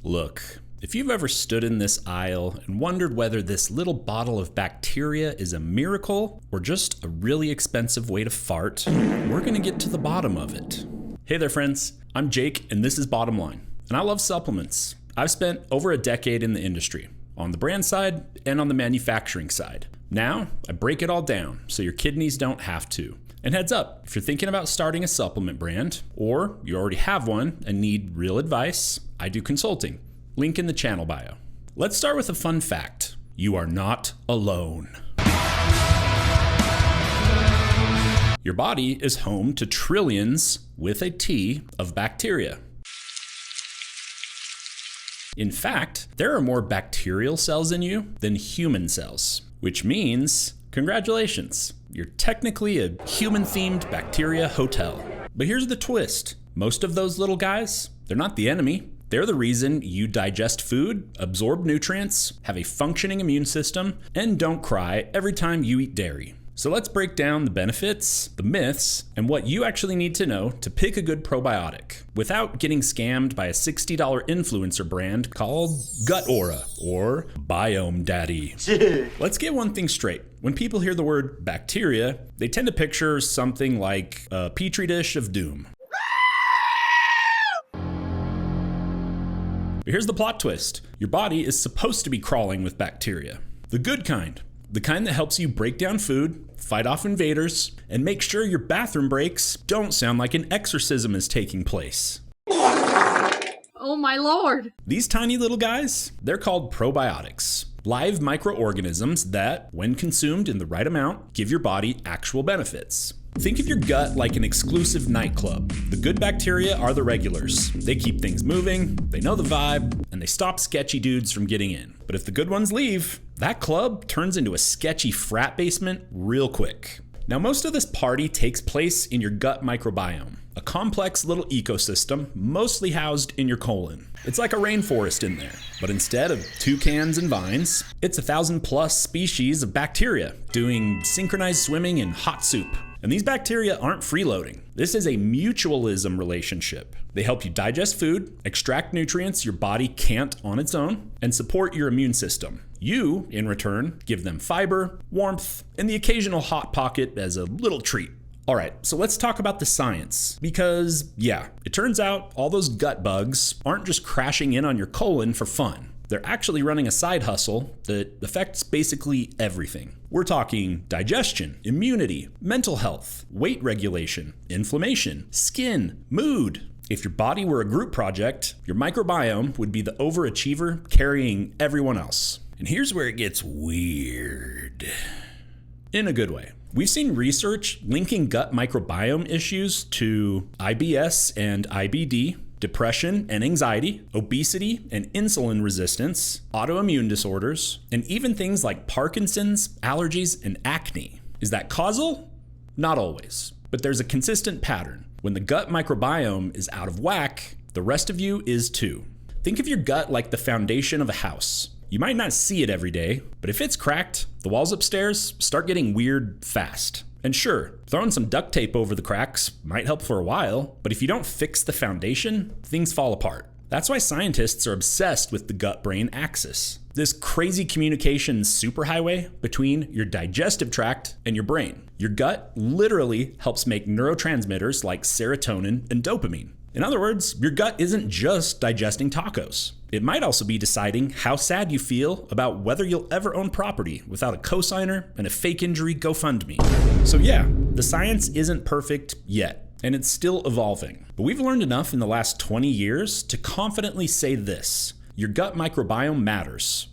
Look, if you've ever stood in this aisle and wondered whether this little bottle of bacteria is a miracle or just a really expensive way to fart, we're gonna get to the bottom of it. Hey there friends, I'm Jake and this is Bottom Line, and I love supplements. I've spent over a decade in the industry, on the brand side and on the manufacturing side. Now, I break it all down so your kidneys don't have to. And heads up, if you're thinking about starting a supplement brand, or you already have one and need real advice, I do consulting. Link in the channel bio. Let's start with a fun fact. You are not alone. Your body is home to trillions, with a T, of bacteria. In fact, there are more bacterial cells in you than human cells, which means, congratulations, you're technically a human-themed bacteria hotel. But here's the twist. Most of those little guys, they're not the enemy. They're the reason you digest food, absorb nutrients, have a functioning immune system, and don't cry every time you eat dairy. So let's break down the benefits, the myths, and what you actually need to know to pick a good probiotic without getting scammed by a $60 influencer brand called Gut Aura or Biome Daddy. Let's get one thing straight. When people hear the word bacteria, they tend to picture something like a petri dish of doom. But here's the plot twist. Your body is supposed to be crawling with bacteria. The good kind. The kind that helps you break down food, fight off invaders, and make sure your bathroom breaks don't sound like an exorcism is taking place. Oh my lord! These tiny little guys, they're called probiotics. Live microorganisms that, when consumed in the right amount, give your body actual benefits. Think of your gut like an exclusive nightclub. The good bacteria are the regulars. They keep things moving, they know the vibe, and they stop sketchy dudes from getting in. But if the good ones leave, that club turns into a sketchy frat basement real quick. Now, most of this party takes place in your gut microbiome, a complex little ecosystem mostly housed in your colon. It's like a rainforest in there, but instead of toucans and vines, it's 1,000+ species of bacteria doing synchronized swimming in hot soup. And these bacteria aren't freeloading. This is a mutualism relationship. They help you digest food, extract nutrients your body can't on its own, and support your immune system. You, in return, give them fiber, warmth, and the occasional hot pocket as a little treat. All right, so let's talk about the science. Because, yeah, it turns out all those gut bugs aren't just crashing in on your colon for fun. They're actually running a side hustle that affects basically everything. We're talking digestion, immunity, mental health, weight regulation, inflammation, skin, mood. If your body were a group project, your microbiome would be the overachiever carrying everyone else. And here's where it gets weird. In a good way. We've seen research linking gut microbiome issues to IBS and IBD, depression and anxiety, obesity and insulin resistance, autoimmune disorders, and even things like Parkinson's, allergies, and acne. Is that causal? Not always, but there's a consistent pattern. When the gut microbiome is out of whack, the rest of you is too. Think of your gut like the foundation of a house. You might not see it every day, but if it's cracked, the walls upstairs start getting weird fast. And sure, throwing some duct tape over the cracks might help for a while, but if you don't fix the foundation, things fall apart. That's why scientists are obsessed with the gut-brain axis, this crazy communication superhighway between your digestive tract and your brain. Your gut literally helps make neurotransmitters like serotonin and dopamine. In other words, your gut isn't just digesting tacos. It might also be deciding how sad you feel about whether you'll ever own property without a cosigner and a fake injury GoFundMe. So yeah, the science isn't perfect yet, and it's still evolving. But we've learned enough in the last 20 years to confidently say this: your gut microbiome matters.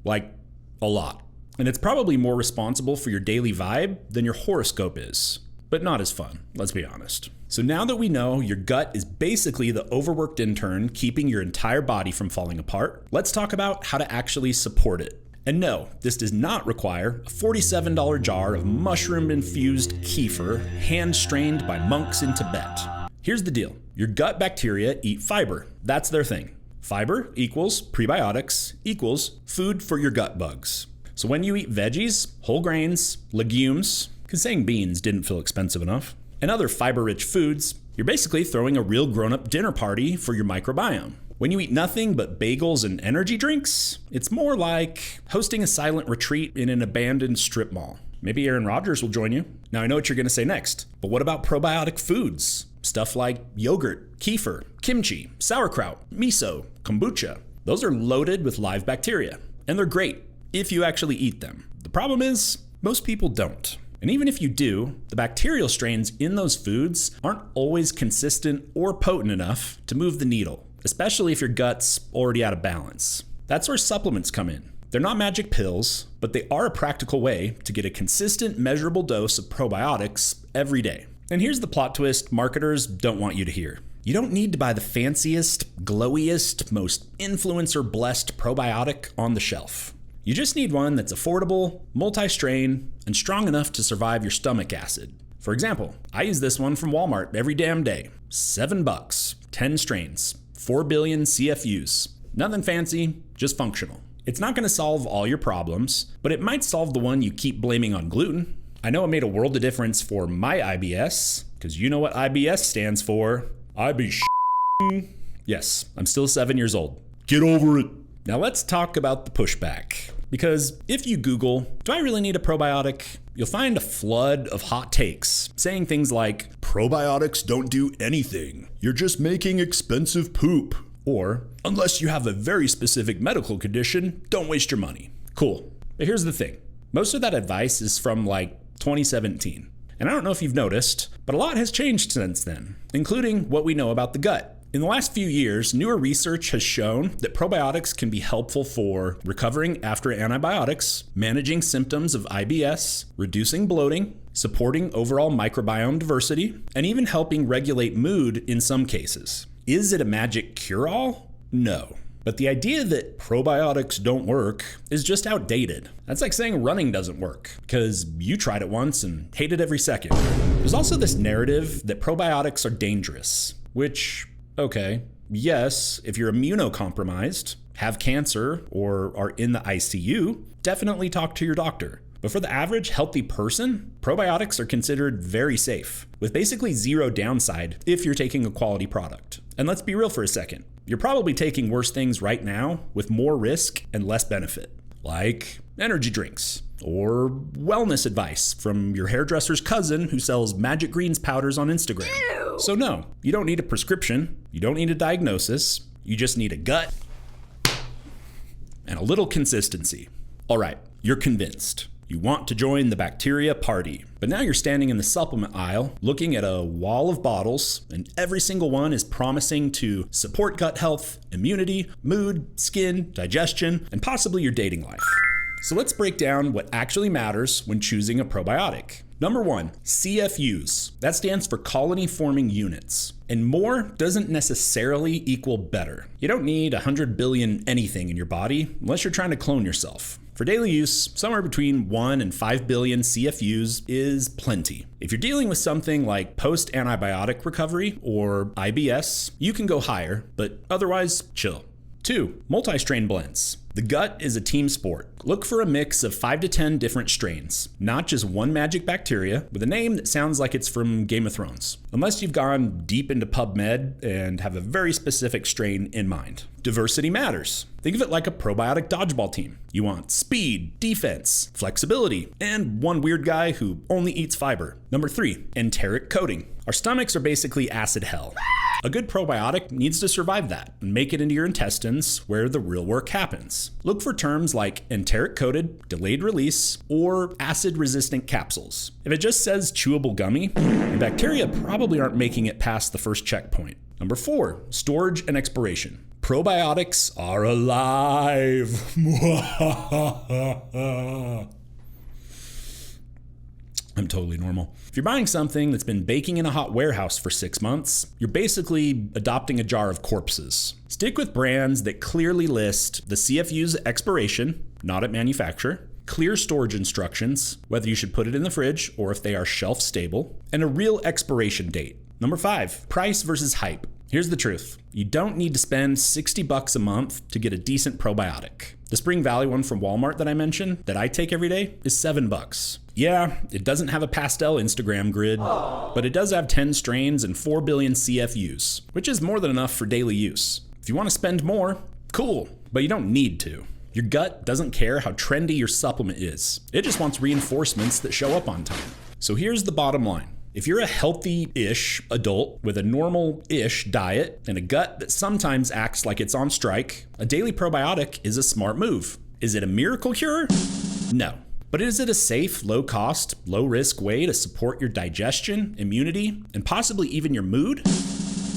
Like, a lot. And it's probably more responsible for your daily vibe than your horoscope is. But not as fun, let's be honest. So now that we know your gut is basically the overworked intern keeping your entire body from falling apart, let's talk about how to actually support it. And no, this does not require a $47 jar of mushroom-infused kefir hand-strained by monks in Tibet. Here's the deal. Your gut bacteria eat fiber. That's their thing. Fiber equals prebiotics equals food for your gut bugs. So when you eat veggies, whole grains, legumes, because saying beans didn't feel expensive enough, and other fiber-rich foods, you're basically throwing a real grown-up dinner party for your microbiome. When you eat nothing but bagels and energy drinks, it's more like hosting a silent retreat in an abandoned strip mall. Maybe Aaron Rodgers will join you. Now I know what you're gonna say next, but what about probiotic foods? Stuff like yogurt, kefir, kimchi, sauerkraut, miso, kombucha. Those are loaded with live bacteria, and they're great if you actually eat them. The problem is, most people don't. And even if you do, the bacterial strains in those foods aren't always consistent or potent enough to move the needle, especially if your gut's already out of balance. That's where supplements come in. They're not magic pills, but they are a practical way to get a consistent, measurable dose of probiotics every day. And here's the plot twist marketers don't want you to hear. You don't need to buy the fanciest, glowiest, most influencer-blessed probiotic on the shelf. You just need one that's affordable, multi-strain, and strong enough to survive your stomach acid. For example, I use this one from Walmart every damn day. $7, 10 strains, 4 billion CFUs. Nothing fancy, just functional. It's not gonna solve all your problems, but it might solve the one you keep blaming on gluten. I know it made a world of difference for my IBS, because you know what IBS stands for. I be Yes, I'm still 7 years old. Get over it. Now let's talk about the pushback. Because if you Google, do I really need a probiotic? You'll find a flood of hot takes saying things like, probiotics don't do anything. You're just making expensive poop. Or, unless you have a very specific medical condition, don't waste your money. Cool. But here's the thing. Most of that advice is from like 2017. And I don't know if you've noticed, but a lot has changed since then, including what we know about the gut. In the last few years, newer research has shown that probiotics can be helpful for recovering after antibiotics, managing symptoms of IBS, reducing bloating, supporting overall microbiome diversity, and even helping regulate mood in some cases. Is it a magic cure-all? No. But the idea that probiotics don't work is just outdated. That's like saying running doesn't work, because you tried it once and hated every second. There's also this narrative that probiotics are dangerous, which, okay, yes, if you're immunocompromised, have cancer, or are in the ICU, definitely talk to your doctor. But for the average healthy person, probiotics are considered very safe, with basically zero downside if you're taking a quality product. And let's be real for a second. You're probably taking worse things right now with more risk and less benefit, like energy drinks or wellness advice from your hairdresser's cousin who sells Magic Greens powders on Instagram. Ew. So no, you don't need a prescription, you don't need a diagnosis, you just need a gut and a little consistency. All right, you're convinced. You want to join the bacteria party, but now you're standing in the supplement aisle looking at a wall of bottles, and every single one is promising to support gut health, immunity, mood, skin, digestion, and possibly your dating life. So let's break down what actually matters when choosing a probiotic. Number 1, CFUs. That stands for colony forming units. And more doesn't necessarily equal better. You don't need 100 billion anything in your body unless you're trying to clone yourself. For daily use, somewhere between 1 and 5 billion CFUs is plenty. If you're dealing with something like post-antibiotic recovery or IBS, you can go higher, but otherwise, chill. 2, multi-strain blends. The gut is a team sport. Look for a mix of 5 to 10 different strains, not just one magic bacteria with a name that sounds like it's from Game of Thrones, unless you've gone deep into PubMed and have a very specific strain in mind. Diversity matters. Think of it like a probiotic dodgeball team. You want speed, defense, flexibility, and one weird guy who only eats fiber. Number 3, enteric coating. Our stomachs are basically acid hell. A good probiotic needs to survive that and make it into your intestines where the real work happens. Look for terms like enteric coated, delayed release, or acid resistant capsules. If it just says chewable gummy, the bacteria probably aren't making it past the first checkpoint. Number 4, storage and expiration. Probiotics are alive. I'm totally normal. If you're buying something that's been baking in a hot warehouse for 6 months, you're basically adopting a jar of corpses. Stick with brands that clearly list the CFU's expiration, not at manufacturer, clear storage instructions, whether you should put it in the fridge or if they are shelf stable, and a real expiration date. Number 5, price versus hype. Here's the truth. You don't need to spend $60 a month to get a decent probiotic. The Spring Valley one from Walmart that I mentioned, that I take every day, is $7. Yeah, it doesn't have a pastel Instagram grid, but it does have 10 strains and 4 billion CFUs, which is more than enough for daily use. If you want to spend more, cool, but you don't need to. Your gut doesn't care how trendy your supplement is. It just wants reinforcements that show up on time. So here's the bottom line. If you're a healthy-ish adult with a normal-ish diet and a gut that sometimes acts like it's on strike, a daily probiotic is a smart move. Is it a miracle cure? No. But is it a safe, low-cost, low-risk way to support your digestion, immunity, and possibly even your mood?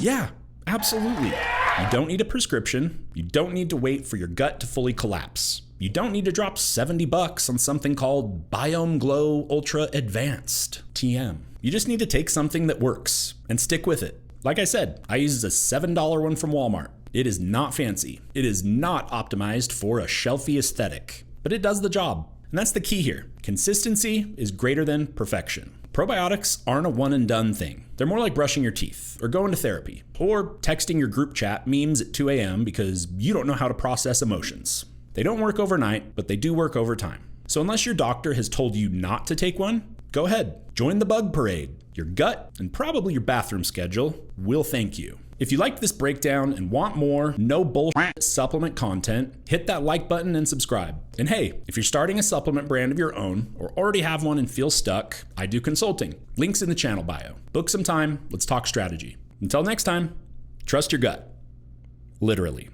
Yeah, absolutely. You don't need a prescription. You don't need to wait for your gut to fully collapse. You don't need to drop $70 on something called Biome Glow Ultra Advanced, TM. You just need to take something that works and stick with it. Like I said, I use a $7 one from Walmart. It is not fancy. It is not optimized for a shelfy aesthetic, but it does the job. And that's the key here. Consistency is greater than perfection. Probiotics aren't a one and done thing. They're more like brushing your teeth or going to therapy or texting your group chat memes at 2 a.m. because you don't know how to process emotions. They don't work overnight, but they do work over time. So unless your doctor has told you not to take one, go ahead, join the bug parade. Your gut and probably your bathroom schedule will thank you. If you liked this breakdown and want more no bullshit supplement content, hit that like button and subscribe. And hey, if you're starting a supplement brand of your own or already have one and feel stuck, I do consulting. Links in the channel bio. Book some time, let's talk strategy. Until next time, trust your gut. Literally.